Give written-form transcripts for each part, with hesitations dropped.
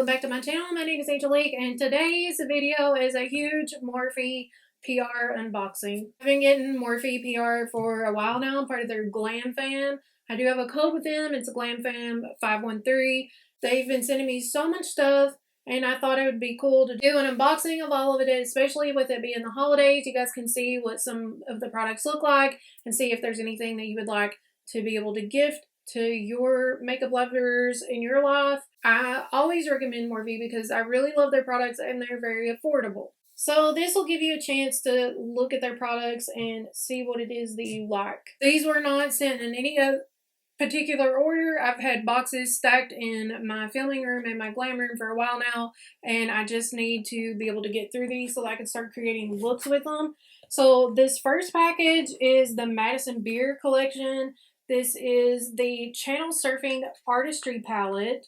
welcome back to my channel. My name is Angelic, and today's video is a huge Morphe PR unboxing. I've been getting Morphe PR for a while now. I'm part of their GlamFam. I do have a code with them. It's GlamFam 513. They've been sending me so much stuff, and I thought it would be cool to do an unboxing of all of it, especially with it being the holidays. You guys can see what some of the products look like and see if there's anything that you would like to be able to gift to your makeup lovers in your life. I always recommend Morphe because I really love their products and they're very affordable. So this will give you a chance to look at their products and see what it is that you like. These were not sent in any particular order. I've had boxes stacked in my filming room and my glam room for a while now, and I just need to be able to get through these so that I can start creating looks with them. So this first package is the Madison Beer collection. This is the Channel Surfing Artistry palette,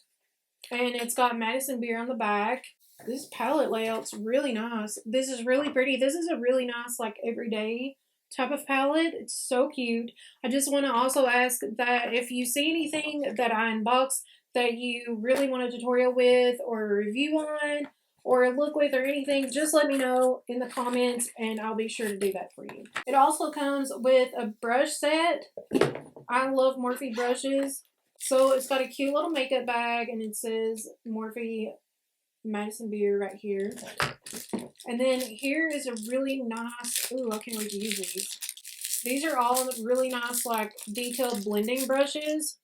and it's got Madison Beer on the back. This palette layout's really nice. This is really pretty. This is a really nice, like, everyday type of palette. It's so cute. I just want to also ask that if you see anything that I unbox that you really want a tutorial with or a review on or a look with or anything, just let me know in the comments and I'll be sure to do that for you. It also comes with a brush set. I love Morphe brushes. So it's got a cute little makeup bag and it says Morphe Madison Beer right here. And then here is a really nice, ooh, I can't wait to use these. These are all really nice, like, detailed blending brushes.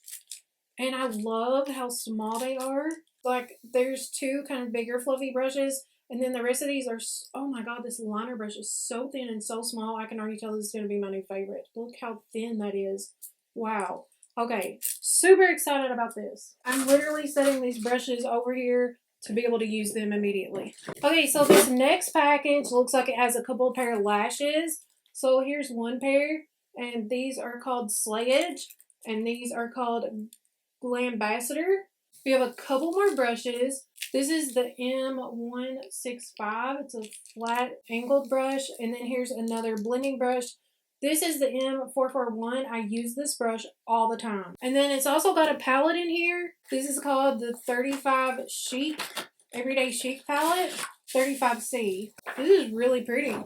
And I love how small they are. Like, there's two kind of bigger fluffy brushes. And then the rest of these are, oh my god, this liner brush is so thin and so small. I can already tell this is going to be my new favorite. Look how thin that is. Wow. Okay, super excited about this. I'm literally setting these brushes over here to be able to use them immediately. Okay, so this next package looks like it has a couple of pair of lashes. So here's one pair, and these are called Slayage, and these are called Glambassador. We have a couple more brushes. This is the M165. It's a flat angled brush, and then here's another blending brush. This is the M441. I use this brush all the time. And then it's also got a palette in here. This is called the 35 Chic, Everyday Chic palette, 35C. This is really pretty.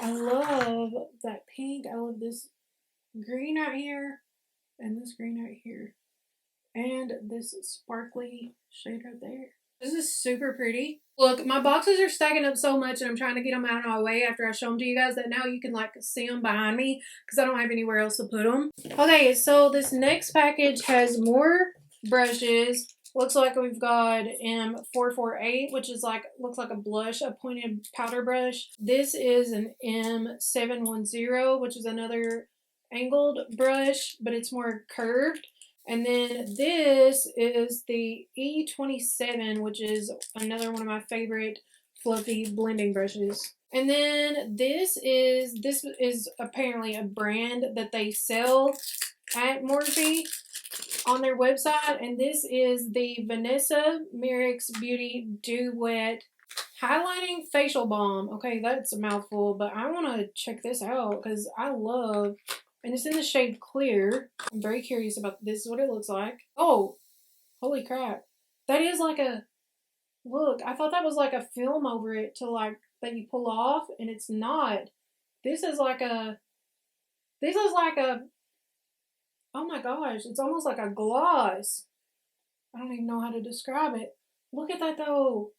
I love that pink. I love this green right here and this green right here. And this sparkly shade right there. This is super pretty. Look, my boxes are stacking up so much and I'm trying to get them out of my way after I show them to you guys that now you can, like, see them behind me because I don't have anywhere else to put them. Okay, so this next package has more brushes. Looks like we've got M448, which is like, looks like a blush, a pointed powder brush. This is an M710, which is another angled brush, but it's more curved. And then this is the E27, which is another one of my favorite fluffy blending brushes. And then this is apparently a brand that they sell at Morphe on their website. And this is the Danessa Myricks Beauty Dew Wet Highlighting Facial Balm. Okay, that's a mouthful, but I want to check this out because I love... And it's in the shade Clear. I'm very curious about this. Is what it looks like. Oh, holy crap. That is like a, look, I thought that was like a film over it to, like, that you pull off, and it's not. This is like a, oh my gosh, it's almost like a gloss. I don't even know how to describe it. Look at that though.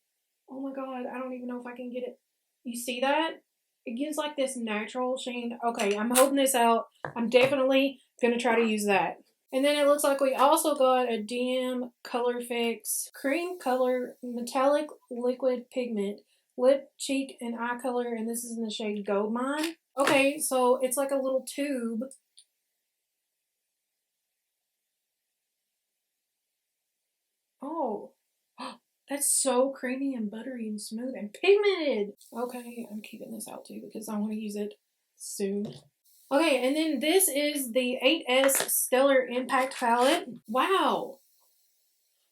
Oh my god, I don't even know if I can get it. You see that? It gives like this natural sheen. Okay, I'm holding this out. I'm definitely going to try to use that. And then it looks like we also got a DM Color Fix Cream Color Metallic Liquid Pigment Lip, Cheek, and Eye Color. And this is in the shade Gold Mine. Okay, so it's like a little tube. Oh. That's so creamy and buttery and smooth and pigmented. Okay, I'm keeping this out too because I want to use it soon. Okay, and then this is the 8S Stellar Impact palette. Wow.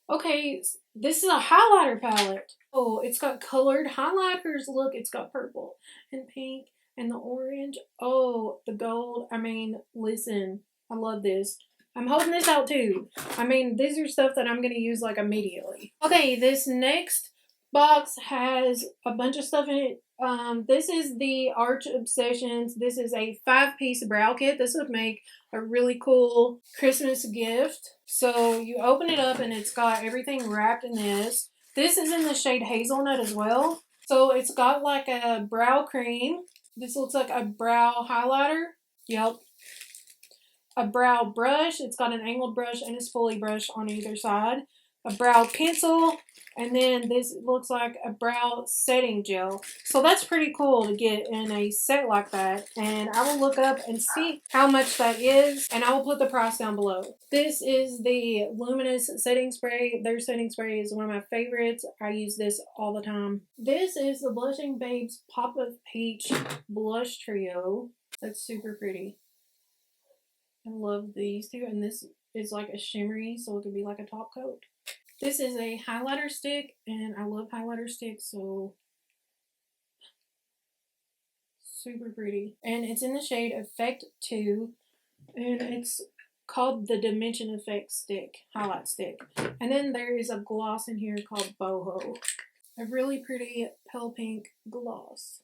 Okay, this is a highlighter palette. Oh, it's got colored highlighters. Look, it's got purple and pink and the orange. Oh, the gold. I mean, listen, I love this. I'm holding this out too. I mean, these are stuff that I'm going to use like immediately. Okay, this next box has a bunch of stuff in it. This is the Arch Obsessions. This is a 5-piece brow kit. This would make a really cool Christmas gift. So you open it up and it's got everything wrapped in this. This is in the shade Hazelnut as well. So it's got like a brow cream. This looks like a brow highlighter. Yep. A brow brush. It's got an angled brush and a spoolie brush on either side. A brow pencil. And then this looks like a brow setting gel. So that's pretty cool to get in a set like that. And I will look up and see how much that is. And I will put the price down below. This is the Luminous setting spray. Their setting spray is one of my favorites. I use this all the time. This is the Blushing Babes Pop of Peach Blush Trio. That's super pretty. I love these two. And this is like a shimmery, so it could be like a top coat. This is a highlighter stick, and I love highlighter sticks, so super pretty. And it's in the shade Effect 2, and it's called the Dimension Effect Stick, highlight stick. And then there is a gloss in here called Boho. A really pretty pale pink gloss.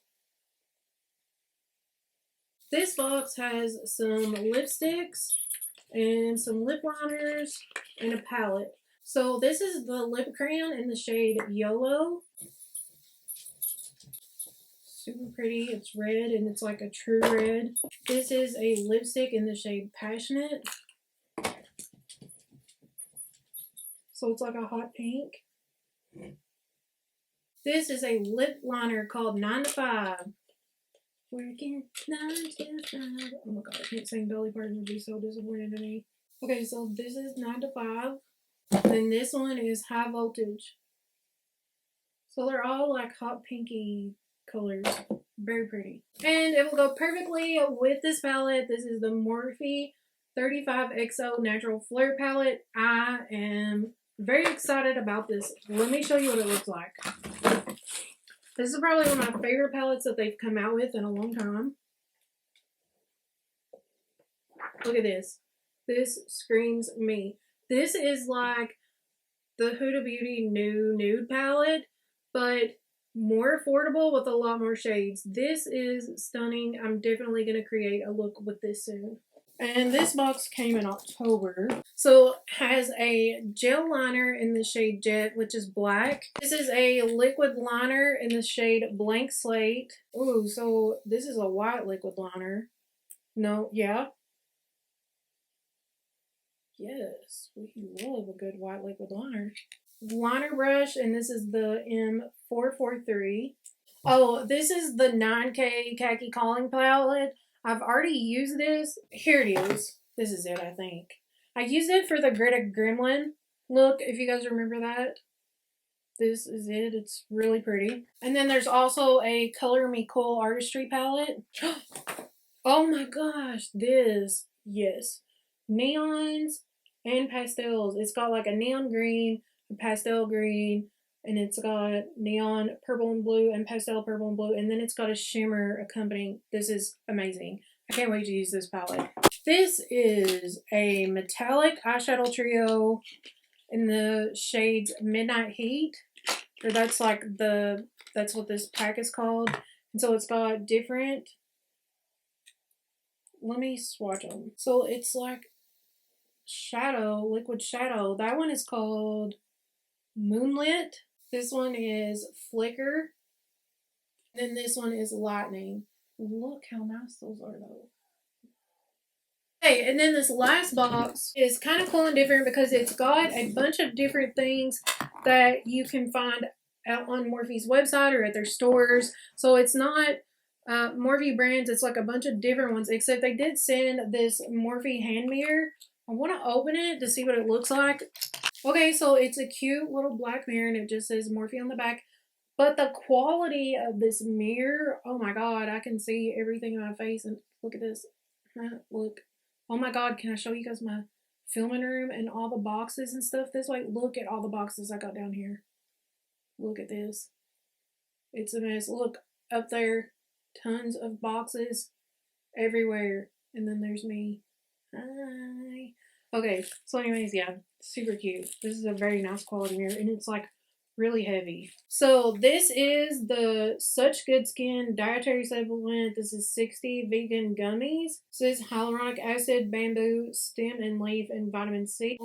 This box has some lipsticks and some lip liners and a palette. So this is the lip crayon in the shade Yolo. Super pretty. It's red and it's like a true red. This is a lipstick in the shade Passionate. So it's like a hot pink. This is a lip liner called 9 to 5. Working 9 to 5. Oh my god, I can't sing. Dolly Parton would be so disappointed in me. Okay, so this is 9 to 5. And this one is High Voltage. So they're all like hot pinky colors. Very pretty. And it will go perfectly with this palette. This is the Morphe 35XO Natural Flirt palette. I am very excited about this. Let me show you what it looks like. This is probably one of my favorite palettes that they've come out with in a long time. Look at this. This screams me. This is like the Huda Beauty new nude palette, but more affordable with a lot more shades. This is stunning. I'm definitely going to create a look with this soon. And this box came in October. So it has a gel liner in the shade Jet, which is black. This is a liquid liner in the shade Blank Slate. Ooh, so this is a white liquid liner. No, yeah. Yes, we love a good white liquid liner. Liner brush, and this is the M443. Oh, this is the 9K Khaki Calling palette. I've already used this. Here it is. This is it, I think. I used it for the Greta Gremlin look, if you guys remember that. This is it. It's really pretty. And then there's also a Color Me Cool Artistry palette. Oh my gosh, this. Yes. Neons and pastels. It's got like a neon green, a pastel green, and it's got neon purple and blue and pastel purple and blue, and then it's got a shimmer accompanying. This is amazing. I can't wait to use this palette. This is a metallic eyeshadow trio in the shades Midnight Heat. Or that's like that's what this pack is called. And so it's got different. Let me swatch them. So it's like shadow, liquid shadow. That one is called Moonlit. This one is Flicker. Then this one is Lightning. Look how nice those are though. Okay, and then this last box is kind of cool and different because it's got a bunch of different things that you can find out on Morphe's website or at their stores. So it's not Morphe brands, it's like a bunch of different ones, except they did send this Morphe hand mirror. I want to open it to see what it looks like. Okay, so it's a cute little black mirror and it just says Morphe on the back. But the quality of this mirror, oh my god, I can see everything in my face. And look at this. Look. Oh my god, can I show you guys my filming room and all the boxes and stuff this way? Look at all the boxes I got down here. Look at this. It's a mess. Look up there. Tons of boxes everywhere. And then there's me. Hi. Okay, so anyways, yeah, super cute. This is a very nice quality mirror, and it's like really heavy. So this is the Such Good Skin dietary supplement. This is 60 vegan gummies. This is hyaluronic acid, bamboo, stem and leaf, and vitamin C.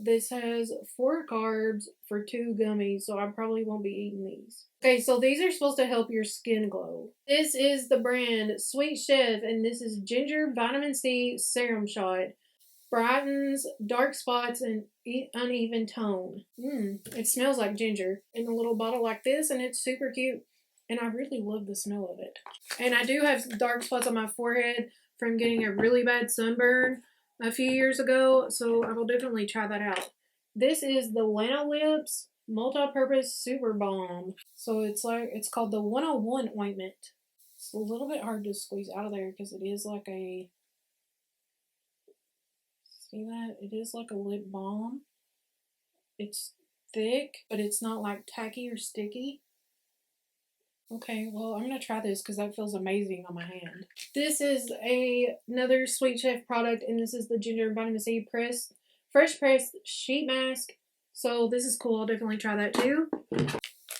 This has 4 carbs for 2 gummies, so I probably won't be eating these. Okay, so these are supposed to help your skin glow. This is the brand Sweet Chef, and this is ginger vitamin C serum shot. Brightens dark spots and uneven tone. It smells like ginger in a little bottle like this, and it's super cute. And I really love the smell of it. And I do have dark spots on my forehead from getting a really bad sunburn a few years ago, so I will definitely try that out. This is the Lanolips Multipurpose Superbalm. So it's called the 101 Ointment. It's a little bit hard to squeeze out of there because it is like a, see that? It is like a lip balm. It's thick, but it's not like tacky or sticky. Okay, well, I'm going to try this because that feels amazing on my hand. This is another Sweet Chef product, and this is the Ginger Vitamin C Fresh Pressed Sheet Mask. So this is cool. I'll definitely try that too.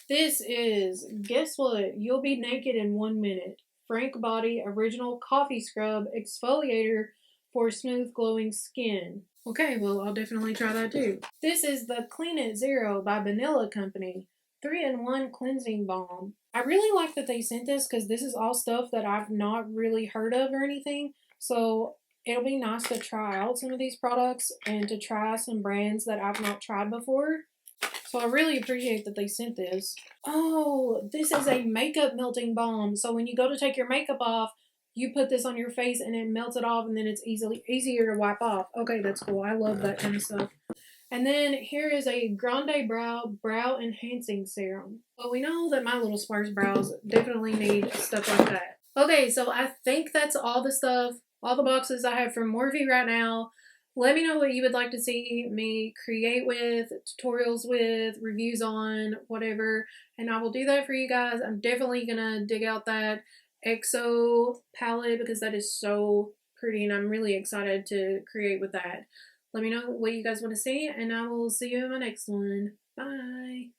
This is, guess what? You'll be naked in 1 minute. Frank Body Original Coffee Scrub Exfoliator for smooth glowing skin. Okay, well, I'll definitely try that too. This is the Clean It Zero by Vanilla Company 3-in-1 Cleansing Balm. I really like that they sent this because this is all stuff that I've not really heard of or anything. So it'll be nice to try out some of these products and to try some brands that I've not tried before. So I really appreciate that they sent this. Oh, this is a makeup melting balm. So when you go to take your makeup off, you put this on your face and it melts it off, and then it's easier to wipe off. Okay, that's cool. I love that kind of stuff. And then here is a Grande Brow Enhancing Serum. Well, we know that my little sparse brows definitely need stuff like that. Okay, so I think that's all the stuff, all the boxes I have from Morphe right now. Let me know what you would like to see me create with, tutorials with, reviews on, whatever. And I will do that for you guys. I'm definitely going to dig out that EXO palette because that is so pretty and I'm really excited to create with that. Let me know what you guys want to see, and I will see you in my next one. Bye.